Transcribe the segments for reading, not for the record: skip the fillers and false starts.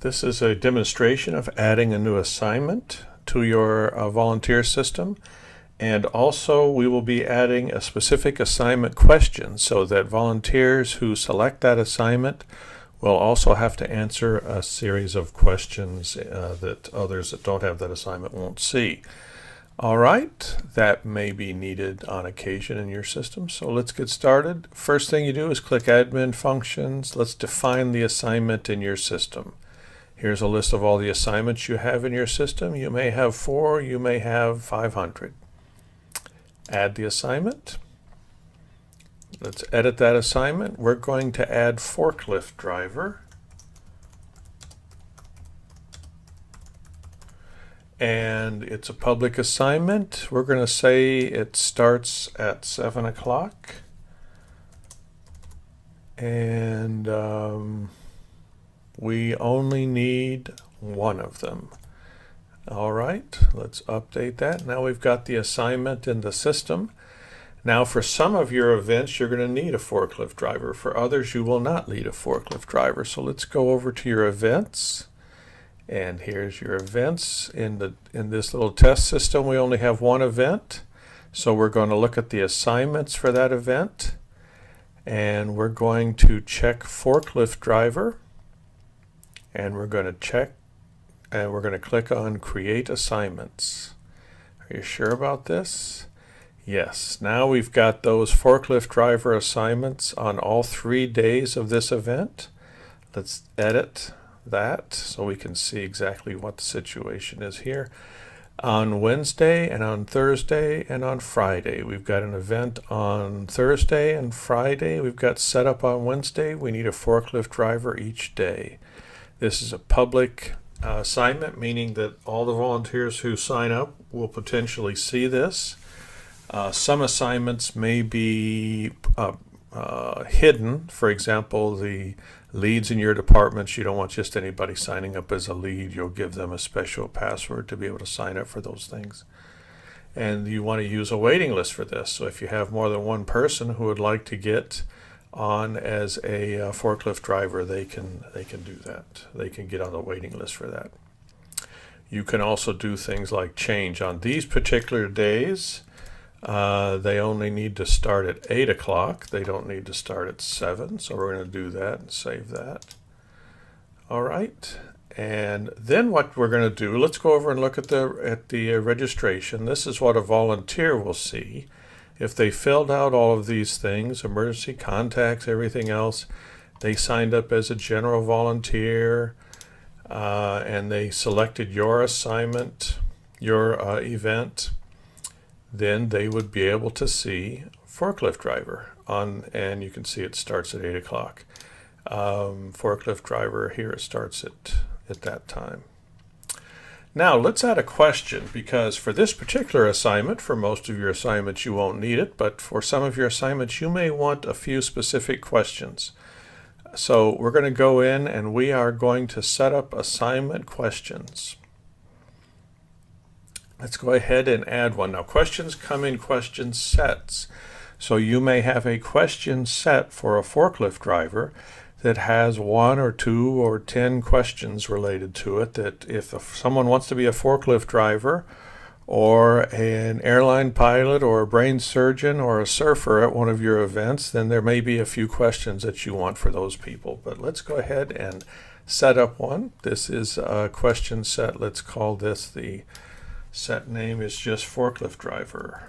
This is a demonstration of adding a new assignment to your volunteer system, and also we will be adding a specific assignment question so that volunteers who select that assignment will also have to answer a series of questions that others that don't have that assignment won't see. All right, that may be needed on occasion in your system, so let's get started. First thing you do is click Admin Functions. Let's define the assignment in your system. Here's a list of all the assignments you have in your system. You may have 4, you may have 500. Add the assignment. Let's edit that assignment. We're going to add forklift driver. And it's a public assignment. We're going to say it starts at 7 o'clock. And we only need one of them. All right, let's update that. Now we've got the assignment in the system. Now for some of your events, you're going to need a forklift driver. For others, you will not need a forklift driver. So let's go over to your events. And here's your events. In this little test system, we only have one event. So we're going to look at the assignments for that event. And we're going to check forklift driver. And we're going to check, and we're going to click on Create Assignments. Are you sure about this? Yes. Now we've got those forklift driver assignments on all 3 days of this event. Let's edit that so we can see exactly what the situation is here. On Wednesday and on Thursday and on Friday. We've got an event on Thursday and Friday. We've got set up on Wednesday. We need a forklift driver each day. This is a public assignment, meaning that all the volunteers who sign up will potentially see this. Some assignments may be hidden. For example, the leads in your departments, you don't want just anybody signing up as a lead. You'll give them a special password to be able to sign up for those things. And you want to use a waiting list for this. So if you have more than one person who would like to get on as a forklift driver, they can do that. They can get on the waiting list for that. You can also do things like change. On these particular days, they only need to start at 8 o'clock. They don't need to start at 7. So we're going to do that and save that. All right. And then what we're going to do, let's go over and look at the registration. This is what a volunteer will see. If they filled out all of these things, emergency contacts, everything else, they signed up as a general volunteer, and they selected your assignment, your event, then they would be able to see forklift driver on, and you can see it starts at 8 o'clock. Forklift driver here, it starts at that time. Now let's add a question, because for this particular assignment, for most of your assignments you won't need it, but for some of your assignments you may want a few specific questions. So we're going to go in and we are going to set up assignment questions. Let's go ahead and add one. Now questions come in question sets. So you may have a question set for a forklift driver that has 1 or 2 or 10 questions related to it, that if someone wants to be a forklift driver or an airline pilot or a brain surgeon or a surfer at one of your events, then there may be a few questions that you want for those people. But let's go ahead and set up one. This is a question set. Let's call this, the set name is just forklift driver.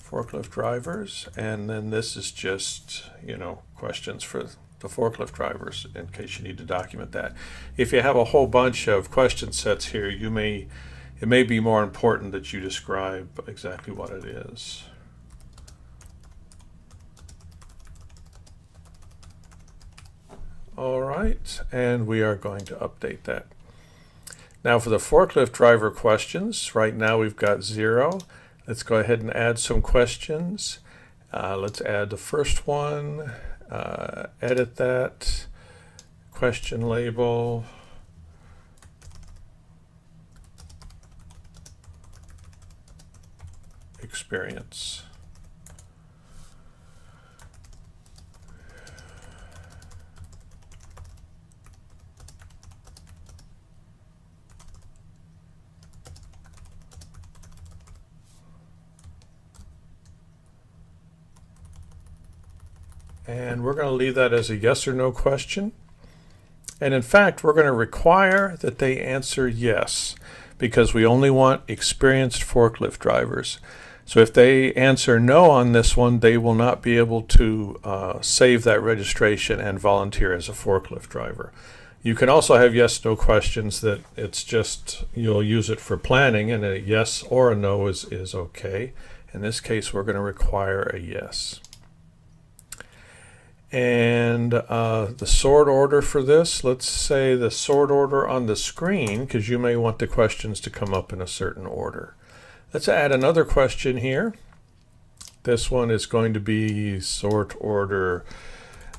Forklift drivers, and then this is just, questions for the forklift drivers in case you need to document that. If you have a whole bunch of question sets here, it may be more important that you describe exactly what it is. All right, and we are going to update that. Now for the forklift driver questions, right now we've got 0. Let's go ahead and add some questions. Let's add the first one, edit that, question label, experience. and we're going to leave that as a yes or no question. And in fact, we're going to require that they answer yes, because we only want experienced forklift drivers. So if they answer no on this one, they will not be able to save that registration and volunteer as a forklift driver. You can also have yes/no questions that it's just you'll use it for planning, and a yes or a no is okay. In this case, we're going to require a yes. And the sort order for this, let's say the sort order on the screen, because you may want the questions to come up in a certain order. Let's add another question here. This one is going to be sort order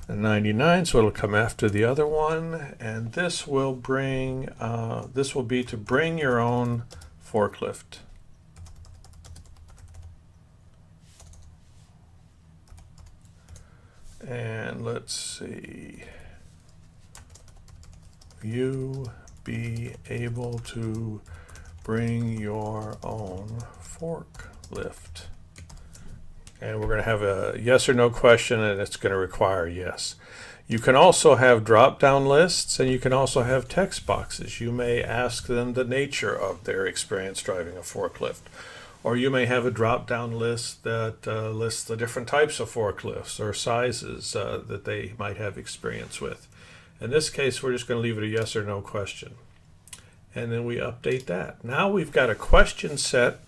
99, so it'll come after the other one, and this will be to bring your own forklift. And let's see, you be able to bring your own forklift. And we're going to have a yes or no question, and it's going to require yes. You can also have drop-down lists, and you can also have text boxes. You may ask them the nature of their experience driving a forklift. Or you may have a drop-down list that lists the different types of forklifts or sizes that they might have experience with. In this case, we're just going to leave it a yes or no question. And then we update that. Now we've got a question set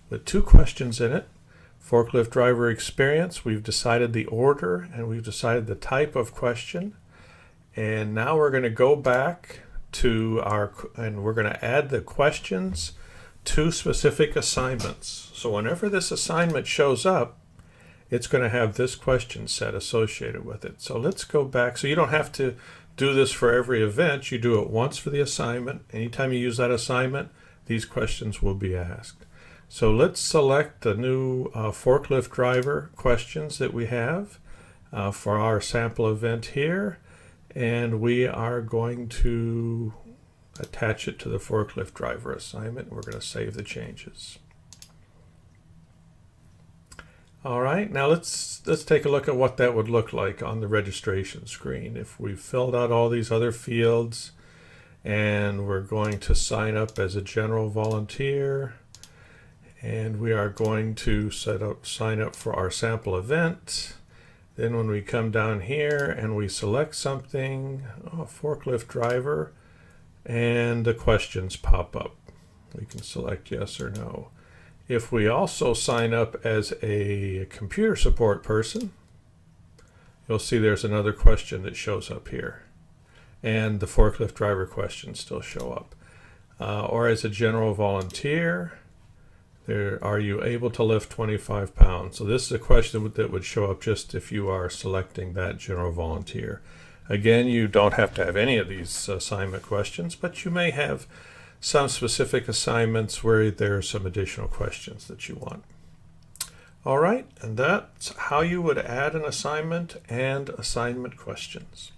with 2 questions in it. Forklift driver experience, we've decided the order and we've decided the type of question. And now we're going to go back to and we're going to add the questions to specific assignments. So whenever this assignment shows up, it's going to have this question set associated with it. So let's go back. So you don't have to do this for every event. You do it once for the assignment. Anytime you use that assignment, these questions will be asked. So let's select the new forklift driver questions that we have for our sample event here. And we are going to attach it to the forklift driver assignment. We're going to save the changes. All right, now let's take a look at what that would look like on the registration screen. If we filled out all these other fields and we're going to sign up as a general volunteer, and we are going to sign up for our sample event. Then when we come down here and we select something, forklift driver, and the questions pop up. We can select yes or no. If we also sign up as a computer support person, you'll see there's another question that shows up here. And the forklift driver questions still show up. Or as a general volunteer, are you able to lift 25 pounds? So this is a question that would show up just if you are selecting that general volunteer. Again, you don't have to have any of these assignment questions, but you may have some specific assignments where there are some additional questions that you want. All right, and that's how you would add an assignment and assignment questions.